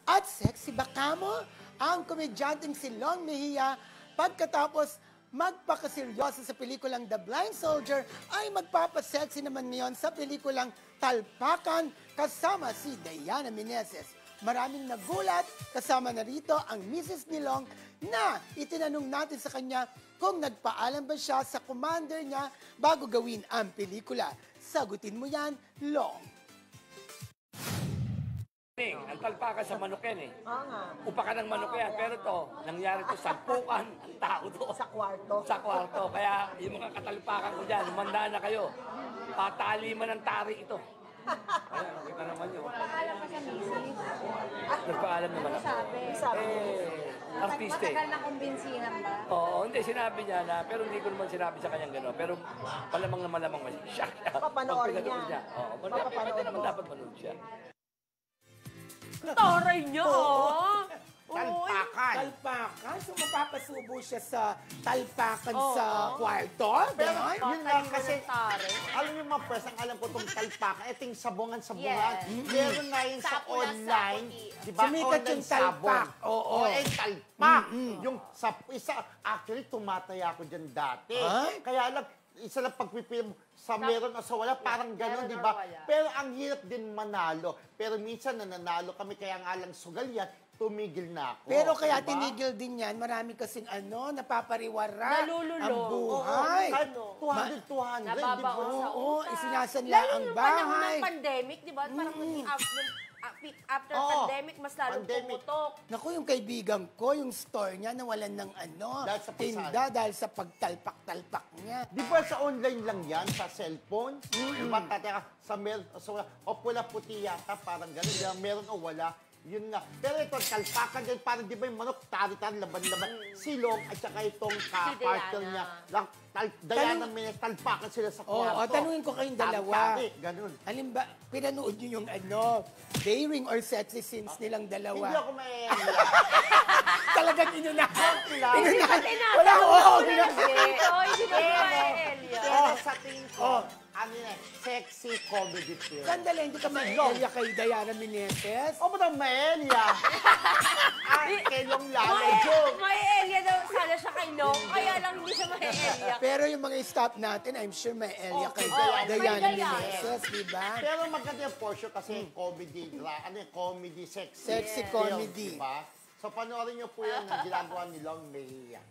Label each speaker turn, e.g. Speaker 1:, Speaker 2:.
Speaker 1: At sexy ba kamo? Ang komedyanteng si Long Mejia pagkatapos magpakaseryoso sa pelikulang The Blind Soldier ay magpapasexy naman ngayon sa pelikulang Talpakan kasama si Diana Meneses. Maraming nagulat, kasama na rito ang Mrs. ni Long na itinanong natin sa kanya kung nagpaalam ba siya sa commander niya bago gawin ang pelikula. Sagutin mo yan, Long.
Speaker 2: Ang talpakan sa manok yan eh.
Speaker 3: Oo nga.
Speaker 2: Upakan ng manok yan. Pero to, nangyari to, sampukan ang tao to.
Speaker 3: Sa kwarto.
Speaker 2: Sa kwarto. Kaya yung mga katalpakan ko dyan, humanda na kayo. Patali man ang tari ito. Kaya nakita naman yun.
Speaker 4: Nagpaalam ka sa misis.
Speaker 2: Nagpaalam naman ako.
Speaker 4: Sabi.
Speaker 2: Artiste.
Speaker 4: Matagal na kumbinsihan ba?
Speaker 2: Oo, hindi, sinabi niya na, pero hindi ko naman sinabi sa kanyang gano'n. Pero malamang na malamang siya.
Speaker 3: Papanoorin niya.
Speaker 2: Oo,
Speaker 3: Papapanood
Speaker 2: naman
Speaker 3: mo.
Speaker 2: dapat manood siya.
Speaker 5: Taray niya, oh!
Speaker 6: Talpakan.
Speaker 1: Talpakan? So mapapasubo siya sa talpakan sa kwarto?
Speaker 6: Pero
Speaker 1: Ganon?
Speaker 6: yun lang kasi, alam niyo mga press, ang alam ko itong talpakan, ito yung sabungan.
Speaker 4: Yes.
Speaker 6: Meron nga yun sa
Speaker 4: Sapula,
Speaker 6: online,
Speaker 4: saputi.
Speaker 6: di ba?
Speaker 1: Sumikat
Speaker 6: Online
Speaker 1: yung talpak.
Speaker 6: sabon.
Speaker 1: Oo.
Speaker 6: Talpak. Yung sa isa, actually, tumataya ko dyan dati.
Speaker 1: Ay?
Speaker 6: Kaya lang, isa lang pagpipil sa meron o sa wala, parang gano'n,
Speaker 4: meron
Speaker 6: di
Speaker 4: or
Speaker 6: ba?
Speaker 4: wala.
Speaker 6: Pero ang hirap din manalo. Pero minsan nananalo kami, kaya nga lang sugal yan, tumigil na ako.
Speaker 1: Pero kaya
Speaker 6: di ba?
Speaker 1: tinigil din yan, marami kasing napapariwara
Speaker 5: Nalululo.
Speaker 1: ang buhay.
Speaker 6: Kahit 200, 200, di ba?
Speaker 5: Nababaon sa
Speaker 1: Oo, isinasanla
Speaker 5: Lalo
Speaker 1: ang
Speaker 5: nung panahon
Speaker 1: bahay.
Speaker 5: ng pandemic, di ba? Parang after
Speaker 6: Oo.
Speaker 5: pandemic, mas lalong
Speaker 6: Pandemic.
Speaker 5: pumutok.
Speaker 1: Naku, yung kaibigan ko, yung store niya, nawalan ng
Speaker 6: Dahil sa
Speaker 1: tinda dahil sa pagtalpak-talpak niya.
Speaker 6: Di ba sa online lang yan, sa cellphone? Di ba tateka, sa meron o sa wala, o pula puti yata, parang gano'n, di ba? Meron o wala, yun nga. Pero ito, talpakan din, parang di ba yung manok, tari-tari, laban-laban, silong, at saka itong partner niya, Diana Meneses, talpakan sila sa
Speaker 1: Oo,
Speaker 6: kwarto.
Speaker 1: tanungin ko kayong dalawa.
Speaker 6: Tari-tari, ganun.
Speaker 1: Alin ba, pinanood niyo yung daring or sexy scenes nilang dalawa?
Speaker 6: Hindi ako may
Speaker 1: Talagang inunahan.
Speaker 5: Hindi ba
Speaker 1: Wala, oo.
Speaker 5: Hindi ba Elia?
Speaker 6: Pero sa tingin ko, ano yan, sexy comedy film.
Speaker 1: Sandali, hindi ka mag-Elia kay Diana Meneses?
Speaker 6: O ba Maelia? Kay Long Lalo, joke.
Speaker 5: May Elia daw sana siya kay Long, kaya lang hindi siya may Elia.
Speaker 1: Pero yung mga stop natin, I'm sure may Elia kay
Speaker 5: may
Speaker 1: Diana
Speaker 5: Diana.
Speaker 1: Meneses, di ba?
Speaker 6: Pero maganda yung portion kasi comedy, comedy, sexy.
Speaker 1: Sexy
Speaker 6: film,
Speaker 1: comedy.
Speaker 6: diba? So panoorin niyo po yung ginagawa ni Long Mejia.